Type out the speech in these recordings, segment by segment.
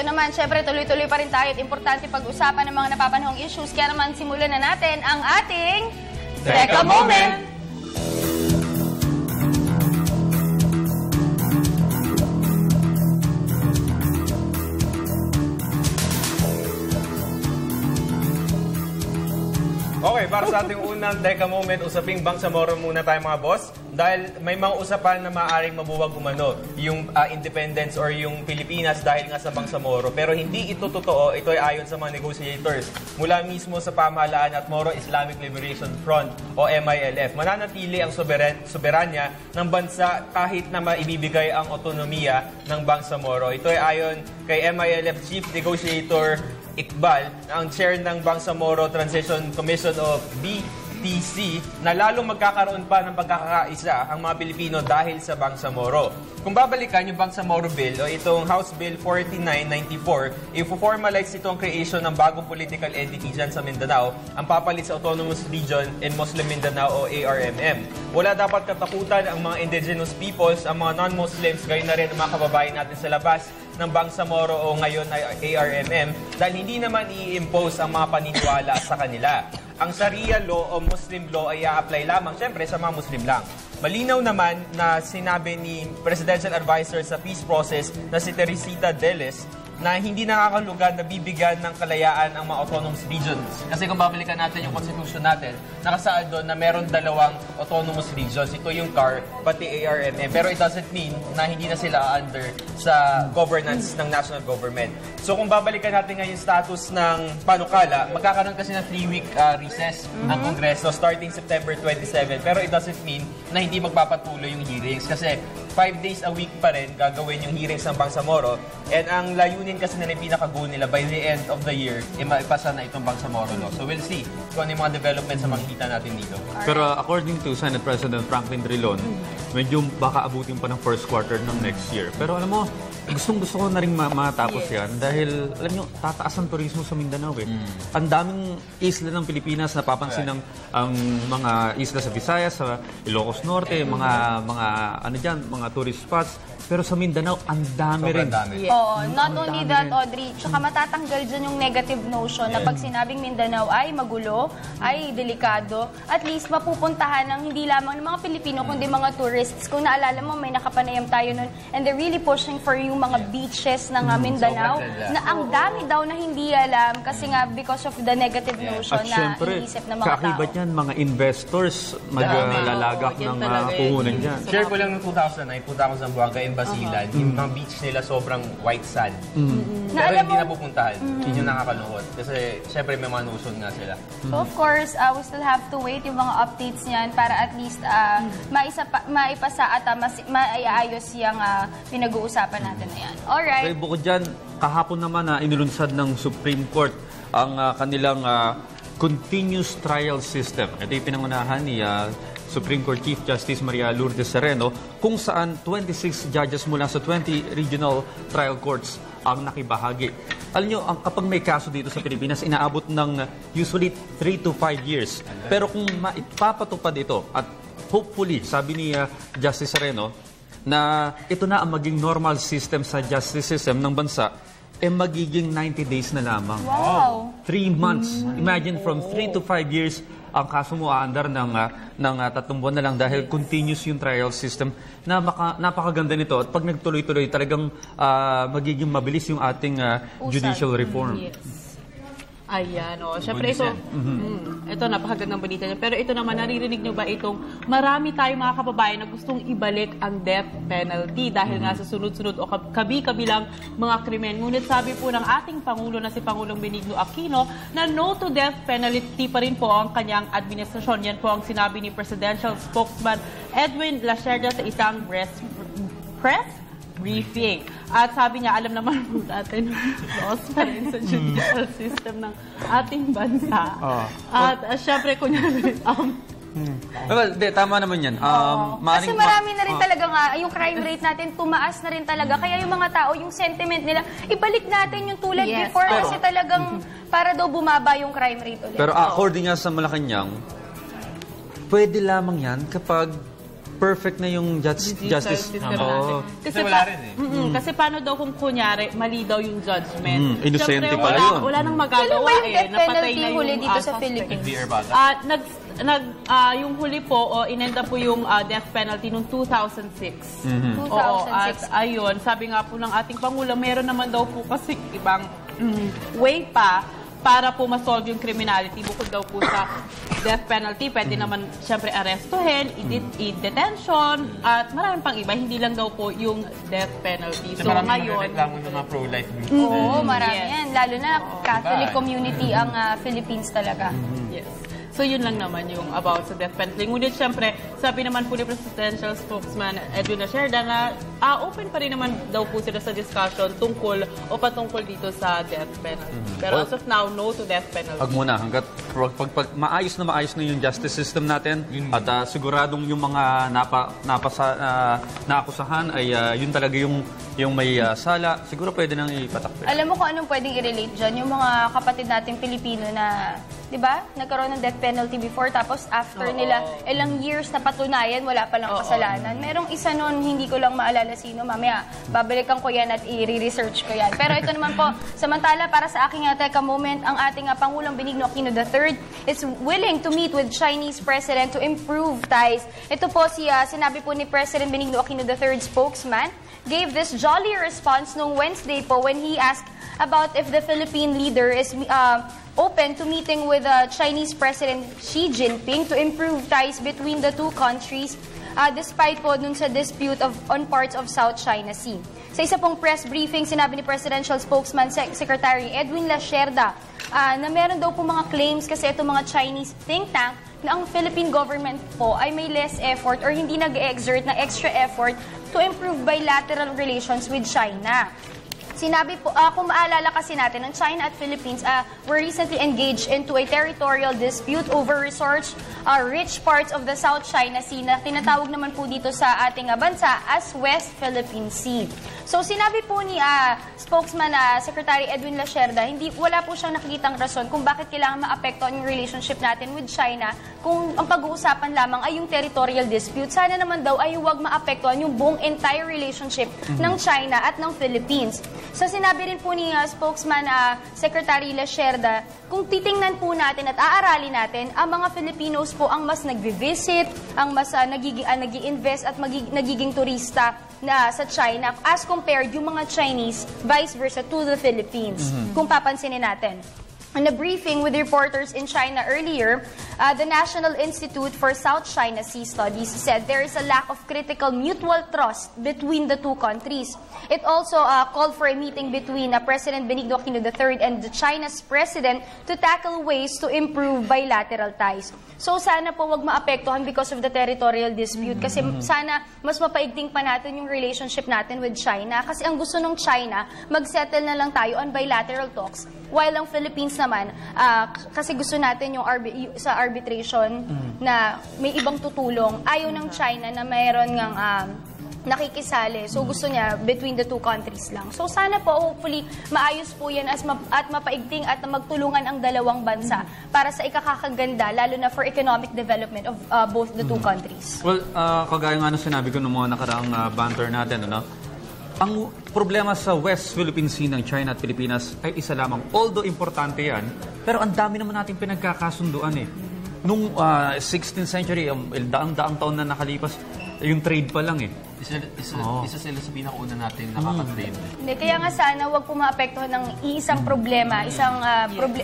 ito naman, syempre tuloy-tuloy pa rin tayo at importante pag-usapan ng mga napapanahong issues. Kaya naman simulan na natin ang ating Teka Moment! Okay, para sa ating unang Teka Moment, usaping Bangsamoro muna tayo mga boss. Dahil may mga usapan na maaaring mabuwag umano yung independence or yung Pilipinas dahil nga sa Bangsamoro. Pero hindi ito totoo, ito ay ayon sa mga negotiators mula mismo sa pamahalaan at Moro Islamic Liberation Front o MILF. Mananatili ang soberanya ng bansa kahit na maibibigay ang otonomiya ng Bangsamoro. Ito ay ayon kay MILF Chief Negotiator Iqbal, ang chair ng Bangsamoro Transition Commission of BTC, na lalong magkakaroon pa ng pagkakaisa ang mga Pilipino dahil sa Bangsamoro. Kung babalikan yung Bangsamoro Bill o itong House Bill 4994, i-formalize ito ang creation ng bagong political entity dyan sa Mindanao, ang papalit sa Autonomous Region in Muslim Mindanao o ARMM. Wala dapat katakutan ang mga indigenous peoples, ang mga non-Muslims, gayon na rin ang mga kababayan natin sa labas ng Bangsamoro o ngayon ay ARMM dahil hindi naman i-impose ang mga paniniwala sa kanila. Ang Sharia law o Muslim law ay i-apply lamang, syempre, sa mga Muslim lang. Malinaw naman na sinabi ni Presidential Advisor sa Peace Process na si Teresita Deles na hindi nakakalugad na bibigyan ng kalayaan ang mga autonomous regions. Kasi kung babalikan natin yung constitution natin, nakasaad doon na meron dalawang autonomous regions. Ito yung CAR, pati ARMM. Pero it doesn't mean na hindi na sila under sa governance ng national government. So kung babalikan natin ngayon yung status ng panukala, magkakaroon kasi ng 3-week recess ng Kongreso starting September 27. Pero it doesn't mean na hindi magpapatuloy yung hearings. Kasi 5 days a week pa rin gagawin yung hearings ng Bangsamoro. And ang layunin kasi na yung pinaka-goal nila by the end of the year, maipasa na itong Bangsamoro law. So we'll see kung ano yung mga developments na makikita natin dito. Pero according to Senate President Franklin Drilon, medyo baka abutin pa ng first quarter ng next year. Pero alam mo, gustong-gusto ko na rin matapos yan dahil, alam nyo, tataas ang turismo sa Mindanao eh. Ang daming isla ng Pilipinas, napapansin ng ang mga isla sa Visayas, sa Ilocos Norte, mga ano dyan, mga tourist spots. Pero sa Mindanao, ang dami rin. Yes. Oo, not only that, Audrey, tsaka matatanggal dyan yung negative notion na pag sinabing Mindanao ay magulo, ay delikado, at least mapupuntahan ng hindi lamang ng mga Pilipino, kundi mga tourists. Kung naalala mo, may nakapanayam tayo nun, and they're really pushing for yung mga beaches ng Mindanao, na ang dami daw na hindi alam, kasi nga because of the negative notion na iniisip ng mga tao. Kaakibat yan, mga investors maglalagak ng puhunan dyan. Share ko lang ng 2009, punta ako sa Zamboanga, Basilan, yung mga beach nila sobrang white sand. Pero hindi napupuntahan. Yun yung nakakalungkot. Kasi syempre may mga notion nga sila. So of course, we still have to wait yung mga updates niyan para at least maipasa at maiayos yung pinag-uusapan natin na yan. Alright. Okay, bukod dyan, kahapon naman inilunsad ng Supreme Court ang kanilang continuous trial system. Ito yung pinangunahan ni Supreme Court Chief Justice Maria Lourdes Sereno, kung saan 26 judges mula sa 20 regional trial courts ang nakibahagi. Alam nyo, kapag may kaso dito sa Pilipinas, inaabot ng usually 3 to 5 years. Pero kung maipapatupad ito, at hopefully, sabi ni Justice Sereno, na ito na ang maging normal system sa justice system ng bansa, magiging 90 days na lamang. Wow! 3 months. Imagine from 3 to 5 years, ang kaso mo aandar ng 3 buwan na lang dahil continuous yung trial system na napakaganda nito. At pag nagtuloy-tuloy, talagang magiging mabilis yung ating judicial reform. Yes. Ayan, o. Siyempre ito, ito napakagandang balita niya. Pero ito naman, naririnig niyo ba itong marami tayong mga kababayan na gustong ibalik ang death penalty dahil nga sa sunod-sunod o kabi-kabilang mga krimen. Ngunit sabi po ng ating Pangulo na si Pangulong Benigno Aquino na no to death penalty pa rin po ang kanyang administrasyon. Yan po ang sinabi ni Presidential Spokesman Edwin Lacerda sa isang press briefing. At sabi niya, alam naman po natin lost pa rin sa judicial system ng ating bansa. At syempre, kunyari, well, tama naman yan. Kasi marami na rin talaga nga, yung crime rate natin, tumaas na rin talaga. Kaya yung mga tao, yung sentiment nila, ibalik natin yung tulad before kasi talagang para daw bumaba yung crime rate ulit. Pero according nga sa Malacanang, pwede lamang yan kapag perfect na yung justice. System Oo. natin. Kasi wala rin eh. Kasi paano daw kung kunyari, mali daw yung judgment. Innocente Siyempre, pala wala, yun. wala nang Kailan magagawa ba yung death Napatay penalty na yung huli dito sa suspect. Philippines? Clear about that. Yung huli po, inenda po yung death penalty noong 2006. Oo, at 2006. ayun, sabi nga po ng ating Pangulo, meron naman daw po kasi ibang way pa para po masolve yung criminality. Bukod daw po sa death penalty, pwede naman siyempre arestuhin, i-detention, at maraming pang iba. Hindi lang daw po yung death penalty. So ngayon, reklamo ng mga pro-life groups. Oo, marami Yes. yan. Lalo na Catholic community ang Philippines talaga. yes. So yun lang naman yung about sa death penalty. Ngunit siyempre, sabi naman po ni Presidential Spokesman Edwin Lacerda na open pa rin naman daw po sila sa discussion tungkol o patungkol dito sa death penalty. Pero as of now, no to death penalty. Pag muna, hanggat pag maayos na yung justice system natin at siguradong yung mga naakusahan ay yun talaga yung may sala, siguro pwede nang ipatakbo. Alam mo kung anong pwedeng i-relate dyan? Yung mga kapatid nating Pilipino na, di ba, nagkaroon ng death penalty before, tapos after nila ilang years na patunayan, wala palang kasalanan. Merong isa nun, hindi ko lang maalala sino, mamaya, babalikan ko yan at i-research ko yan. Pero ito naman po, samantala, para sa aking teka moment, ang ating Pangulong Benigno Aquino III is willing to meet with Chinese President to improve ties. Ito po sinabi po ni President Benigno Aquino III spokesman, gave this jolly response nung Wednesday po when he asked about if the Philippine leader is open to meeting with Chinese President Xi Jinping to improve ties between the two countries despite po dun sa dispute on parts of South China Sea. Sa isa pong press briefing, sinabi ni Presidential Spokesman Secretary Edwin Lacerda na meron daw po mga claims kasi itong mga Chinese think tank na ang Philippine government po ay may less effort or hindi nag-exert na extra effort to improve bilateral relations with China. Sinabi po, kung maalala kasi natin, ang China at Philippines were recently engaged into a territorial dispute over resource-rich parts of the South China Sea na tinatawag naman po dito sa ating bansa as West Philippine Sea. So sinabi po ni spokesman Secretary Edwin Lacerda, wala po siyang nakikitang rason kung bakit kailangan maapektuhan yung relationship natin with China kung ang pag-uusapan lamang ay yung territorial dispute. Sana naman daw ay huwag maapektuhan yung buong entire relationship ng China at ng Philippines. So sinabi rin po ni spokesman Secretary Lacerda, kung titingnan po natin at aaralin natin, ang mga Filipinos po ang mas nagvi-visit, ang mas nag-i-invest at nagiging turista na sa China as compared yung mga Chinese vice versa to the Philippines. Kung papansinin natin. In a briefing with reporters in China earlier, the National Institute for South China Sea Studies said there is a lack of critical mutual trust between the two countries. It also called for a meeting between President Benigno Aquino III and China's president to tackle ways to improve bilateral ties. So sana po wag maapektuhan because of the territorial dispute kasi sana mas mapaigting pa natin yung relationship natin with China kasi ang gusto ng China, mag-settle na lang tayo on bilateral talks while ang Philippines naman, kasi gusto natin yung sa arbitration na may ibang tutulong, ayaw ng China na mayroon ngang nakikisali. So gusto niya between the two countries lang. So sana po hopefully maayos po yan at mapaigting at magtulungan ang dalawang bansa para sa ikakakaganda lalo na for economic development of both the two countries. Well, kagaya nga na sinabi ko ng mga nakaraang banter natin, ang problema sa West Philippine Sea ng China at Pilipinas ay isa lamang. Although importante yan, pero ang dami naman nating pinagkakasunduan eh. Nung 16th century, daang-daang taon na nakalipas, yung trade pa lang eh. Isa sila sa pinakauna natin nakaka-trade. Hindi, kaya nga sana wag po maapektuhan ng isang problema, isang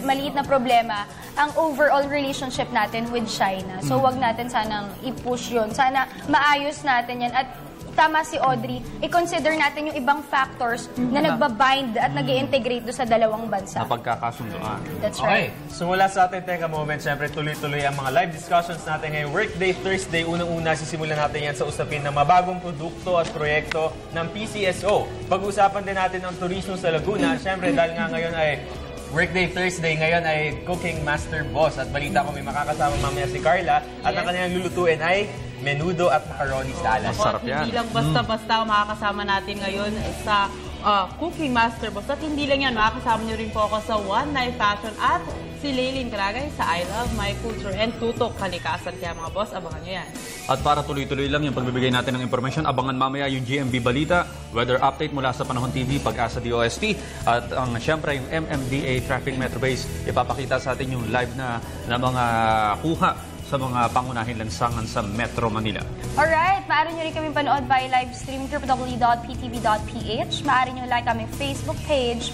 maliit na problema, ang overall relationship natin with China. So wag natin sanang i-push yun. Sana maayos natin yan at tama si Audrey, i-consider natin yung ibang factors na nagbabind at nag-i-integrate do sa dalawang bansa. Na pagkakasunduan. That's Okay, right. so mula sa ating Teka Moment, siyempre tuloy-tuloy ang mga live discussions natin ngayong Workday Thursday. Unang-una, sisimulan natin yan sa usapin ng mabagong produkto at proyekto ng PCSO. Pag-usapan din natin ang turismo sa Laguna. Siyempre, dahil nga ngayon ay Workday Thursday, ngayon ay Cooking Master Boss. At balita ko may makakasama mamaya si Carla. At ang kanilang lulutuin ay menudo at macaroni salad. Masarap yan. Hindi lang basta-basta makakasama natin ngayon sa Cooking Master Boss. At hindi lang yan, makakasama nyo rin po ako sa One Night Fashion at si Laylin Caragay sa I Love My Culture and Tutok Kalikasan. Kaya mga boss, abangan nyo yan. At para tuloy-tuloy lang yung pagbibigay natin ng impormasyon, abangan mamaya yung GMB Balita, weather update mula sa Panahon TV, Pag-asa DOST, at syempre yung MMDA Traffic Metro Base, ipapakita sa atin yung live na mga kuha sa mga pangunahing lansangan sa Metro Manila. Alright, maaari nyo rin kami panood via live stream www.ptv.ph. Maaari nyo like aming Facebook page,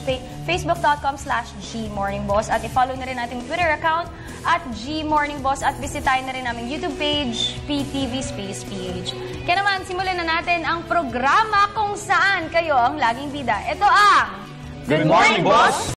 facebook.com/gmorningboss, at i-follow na rin natin Twitter account at gmorningboss, at bisitahin na rin aming YouTube page, PTV Space PH. Kaya naman, simulan na natin ang programa kung saan kayo ang laging bida. Ito ang Good Morning, Boss!